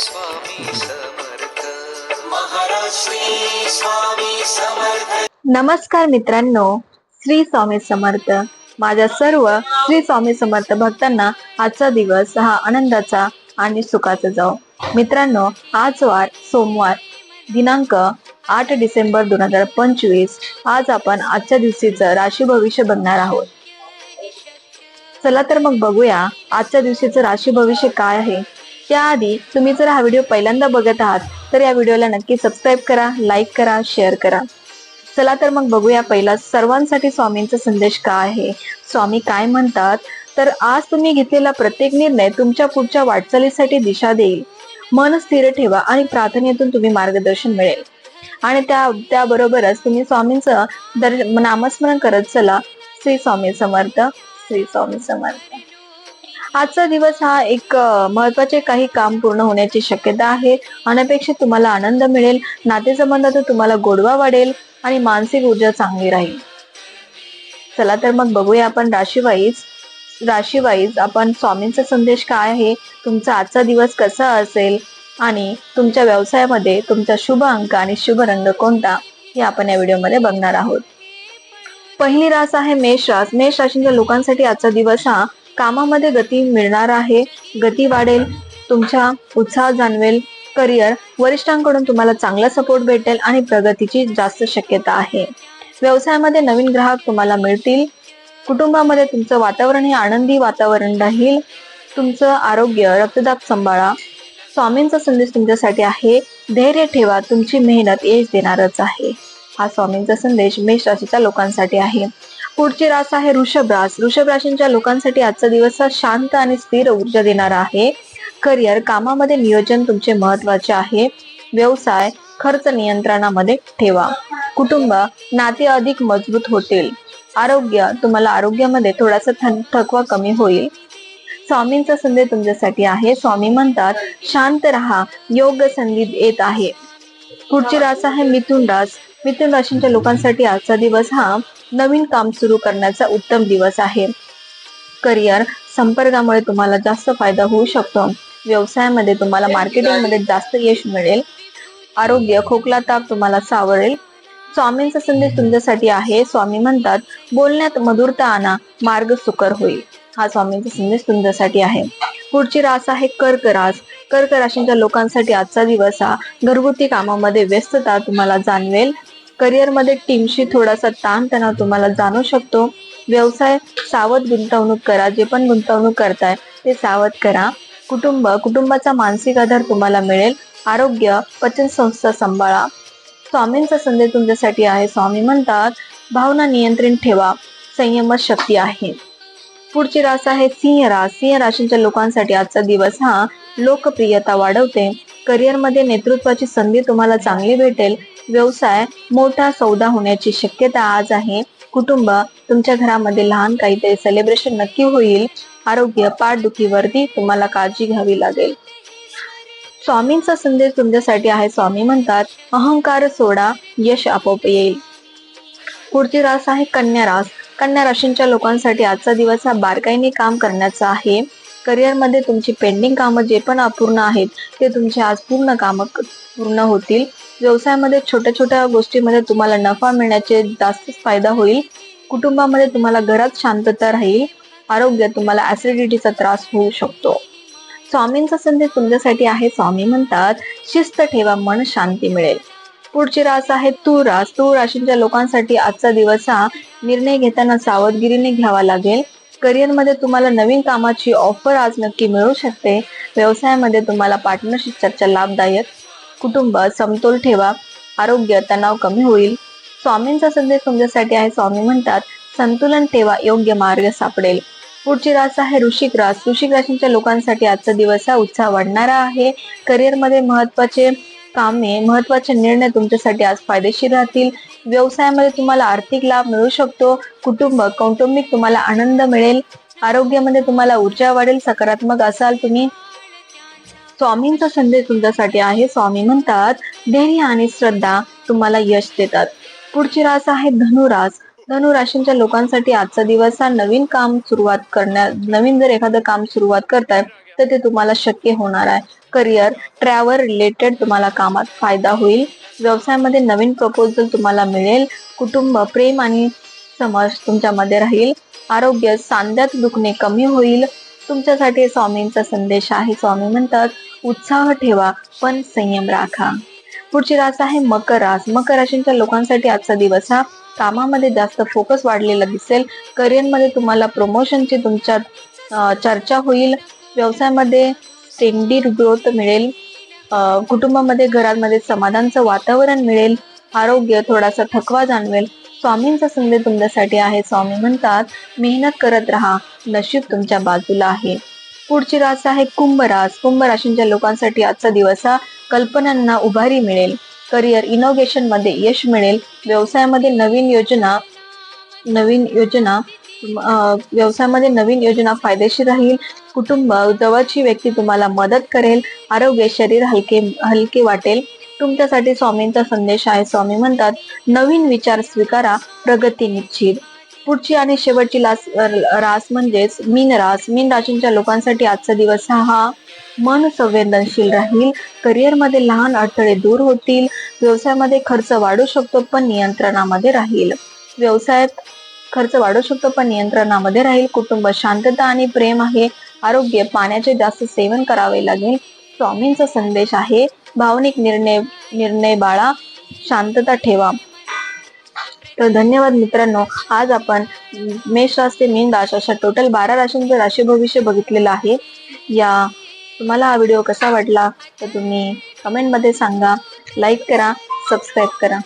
स्वामी समर्थ महाराज श्री स्वामी समर्थ। नमस्कार मित्रांनो, श्री स्वामी समर्थ। माझ्या सर्व श्री स्वामी समर्थ भक्तांना आजचा दिवस हा आनंदाचा आणि सुखाचा जाओ। मित्रांनो, आज वार सोमवार दिनांक 8 डिसेंबर 2025। आज आपण आजच्या दिवशीचं राशी भविष्य बघणार आहोत। चला तर मग बघूया आजच्या दिवशीचं राशी भविष्य काय आहे। त्याआधी तुम्ही जर हा व्हिडिओ पहिल्यांदा बघत आहात तर या व्हिडिओला नक्की सबस्क्राईब करा, लाईक करा, शेअर करा। चला तर मग बघूया पहिला सर्वांसाठी स्वामींचा संदेश काय आहे। स्वामी काय म्हणतात तर आज तुम्ही घेतलेला प्रत्येक निर्णय तुमच्या पुढच्या वाटचालीसाठी दिशा देईल। मन स्थिर ठेवा आणि प्रार्थनेतून तुम्ही मार्गदर्शन मिळेल आणि त्याबरोबरच तुम्ही स्वामींचं नामस्मरण करत चला। श्री स्वामी समर्थ, श्री स्वामी समर्थ। आजचा दिवस हा एक महत्वाचे काही काम पूर्ण होण्याची शक्यता आहे। अनपेक्षित तुम्हाला आनंद मिळेल, नातेसंबंधात तुम्हाला गोडवा वाढेल आणि मानसिक ऊर्जा चांगली राहील। चला तर मग बघूया आपण राशीवाईज आपण स्वामींचा संदेश काय आहे, तुमचा आजचा दिवस कसा असेल आणि तुमच्या व्यवसायामध्ये तुमचा शुभ अंक आणि शुभ रंग कोणता हे आपण या व्हिडिओमध्ये बघणार आहोत। पहिली रास आहे मेष रास। मेष राशीच्या लोकांसाठी आजचा दिवस हा कामामध्ये गती मिळणार आहे, गती वाढेल, तुमचा उत्साह जाणवेल। करिअर वरिष्ठांकडून तुम्हाला चांगला सपोर्ट भेटेल आणि प्रगतीची जास्त शक्यता आहे। व्यवसायामध्ये नवीन ग्राहक तुम्हाला मिळतील। कुटुंबामध्ये तुमचं वातावरण हे आनंदी वातावरण राहील। तुमचं आरोग्य, रक्तदाब सांभाळा। स्वामींचा संदेश तुमच्यासाठी आहे, धैर्य ठेवा, तुमची मेहनत यश देणारच आहे। हा स्वामींचा संदेश मेष राशीच्या लोकांसाठी आहे। पुढची रास आहे वृषभ रास। वृषभ राशीच्या लोकांसाठी आजचा दिवस हा शांत आणि स्थिर ऊर्जा देणारा आहे। करिअर कामामध्ये नियोजन तुमचे महत्वाचे आहे। व्यवसाय खर्च नियंत्रणामध्ये ठेवा। कुटुंब नाते अधिक मजबूत होतील। आरोग्य तुम्हाला आरोग्यामध्ये थोडासा थकवा कमी होईल। स्वामींचा संदेश तुमच्यासाठी आहे। स्वामी म्हणतात शांत रहा, योग्य संधी येत आहे। पुढची रास आहे मिथुन रास। मिथुन राशीच्या लोकांसाठी आजचा दिवस हा नवीन काम सुरू करण्याचा उत्तम दिवस आहे। करिअर संपर्कामुळे तुम्हाला जास्त फायदा होऊ शकतो। व्यवसायामध्ये तुम्हाला मार्केटिंगमध्ये जास्त यश मिळेल। आरोग्य खोकला ताप तुम्हाला सावरेल। स्वामींचा संदेश तुमच्यासाठी आहे। स्वामी म्हणतात बोलण्यात मधुरता आणा, मार्ग सुकर होईल। हा स्वामींचा संदेश तुमच्यासाठी आहे। पुढची रास आहे कर्क रास। कर्क राशीच्या लोकांसाठी आजचा दिवस हा घरगुती कामामध्ये व्यस्तता तुम्हाला जाणवेल। करिअरमध्ये टीमशी थोडासा ताणतणाव तुम्हाला जाणवू शकतो। व्यवसाय सावध गुंतवणूक करा, जे पण गुंतवणूक करताय ते सावध करा। कुटुंबाचा मानसिक आधार तुम्हाला मिळेल। आरोग्य पचन संस्था सांभाळा। स्वामींचा संदेश तुमच्यासाठी आहे। स्वामी म्हणतात भावना नियंत्रित ठेवा, संयमच शक्ती आहे। पुढची रास आहे सिंह रास। सिंह राशीच्या लोकांसाठी आजचा दिवस हा लोकप्रियता वाढवते। करिअरमध्ये नेतृत्वाची संधी तुम्हाला चांगली भेटेल। व्यवसाय मोठा सौदा होण्याची शक्यता आज आहे। कुटुंब तुमच्या घरामध्ये लहान काहीतरी सेलिब्रेशन नक्की होईल। आरोग्य पाठदुखीवरती तुम्हाला काळजी घ्यावी लागेल। स्वामींचा संदेश तुमच्यासाठी आहे। स्वामी म्हणतात अहंकार सोडा, यश आपोआप येईल। पुढची रास आहे कन्या रास। कन्या राशीच्या लोकांसाठी आजचा दिवस हा बारकाईने काम करण्याचा आहे। करिअरमध्ये तुमची पेंडिंग कामं जे पण अपूर्ण आहेत ते तुमचे आज पूर्ण होतील। व्यवसायामध्ये छोट्या छोट्या गोष्टीमध्ये तुम्हाला नफा मिळण्याचे जास्त फायदा होईल। कुटुंबामध्ये तुम्हाला घरात शांतता राहील। आरोग्य तुम्हाला ऍसिडिटीचा त्रास होऊ शकतो। स्वामींचा संदेश तुमच्यासाठी आहे। स्वामी म्हणतात शिस्त ठेवा, मन शांती मिळेल। पुढची रास आहे तूळ रास। तूळ राशीच्या लोकांसाठी आजचा दिवस हा निर्णय घेताना सावधगिरीने घ्यावा लागेल। करिअरमध्ये तुम्हाला नवीन कामाची ऑफर आज नक्की मिळू शकते। व्यवसायामध्ये तुम्हाला पार्टनरशिप चर्चा लाभदायक। कुटुंब समतोल ठेवा, आरोग्य तणाव कमी होईल। स्वामींचा संदेश तुमच्यासाठी आहे। स्वामी म्हणतात संतुलन ठेवा, योग्य मार्ग सापडेल। पुढची रास आहे वृश्चिक रास। वृश्चिक राशीच्या लोकांसाठी आजचा दिवस हा उत्साह वाढणारा आहे। करिअरमध्ये महत्वाचे निर्णय तुमच्यासाठी आज फायदेशीर राहतील। व्यवसायामध्ये तुम्हाला आर्थिक लाभ मिळू शकतो। कौटुंबिक तुम्हाला आनंद मिळेल। आरोग्यामध्ये तुम्हाला ऊर्जा वाढेल, सकारात्मक असाल तुम्ही। स्वामींचा संदेश तुमच्यासाठी आहे। स्वामी म्हणतात धैर्य आणि श्रद्धा तुम्हाला यश देतात। पुढची रास आहे धनुरास। धनु राशीच्या लोकांसाठी आजचा दिवस हा नवीन जर एखादं काम सुरुवात करताय तर ते तुम्हाला शक्य होणार आहे। करिअर, ट्रॅव्हल रिलेटेड तुम्हाला कामात फायदा होईल. व्यवसायामध्ये नवीन प्रपोजल तुम्हाला मिळेल. कुटुंब, प्रेम आणि समज तुमच्यामध्ये राहील. आरोग्य, सांध्यात दुखणे कमी होईल. तुमच्यासाठी स्वामींचा संदेश आहे. स्वामी म्हणतात, उत्साह ठेवा पण संयम राखा. पुढची रास आहे मकर रास. मकर राशीच्या लोकांसाठी आजचा दिवस हा कामामध्ये जास्त फोकस वाढलेला दिसेल. करिअरमध्ये तुम्हाला प्रमोशनची तुमच्यात चर्चा होईल. व्यवसायामध्ये स्टेडी ग्रोथ मिळेल. कुटुंबामध्ये, घरामध्ये समाधानाचं वातावरण मिळेल. आरोग्य, थोडासा थकवा जाणवेल. स्वामींचा संदेश तुमच्यासाठी आहे. स्वामी म्हणतात, मेहनत करत राहा, नशीब तुमच्या बाजूला आहे. पुढची रास आहे कुंभ रास. कुंभ राशीच्या लोकांसाठी आजचा दिवस हा कल्पनांना उभारी मिळेल. करिअर, इनोव्हेशन मध्ये यश मिळेल. व्यवसायामध्ये नवीन योजना फायदेशीर राहील. कुटुंब, जवळची व्यक्ती तुम्हाला मदत करेल. आरोग्य, शरीर हलके वाटेल. तुमच्यासाठी स्वामींचा संदेश आहे. स्वामी म्हणतात, नवीन विचार स्वीकारा, प्रगती निश्चित. पुढची आणि शेवटची रास म्हणजेच मीन रास. मीन राशीच्या लोकांसाठी आजचा दिवस हा मन संवेदनशील राहील. करिअरमध्ये लहान अडथळे दूर होतील. व्यवसायामध्ये खर्च वाढू शकतो पण नियंत्रणामध्ये राहील. कुटुंब, शांतता आणि प्रेम आहे. आरोग्य, पाण्याचे जास्त सेवन करावे लागेल. स्वामींचा संदेश आहे, भावनिक निर्णय बाळा, शांतता ठेवा. तर धन्यवाद मित्रांनो, आज आपण मेष रास ते मीन रास अशा टोटल 12 राशींचं राशी भविष्य बघितलेलं आहे. तुम्हाला हा व्हिडिओ कसा वाटला तर तुम्ही कमेंट मध्ये सांगा. लाईक करा, सबस्क्राईब करा.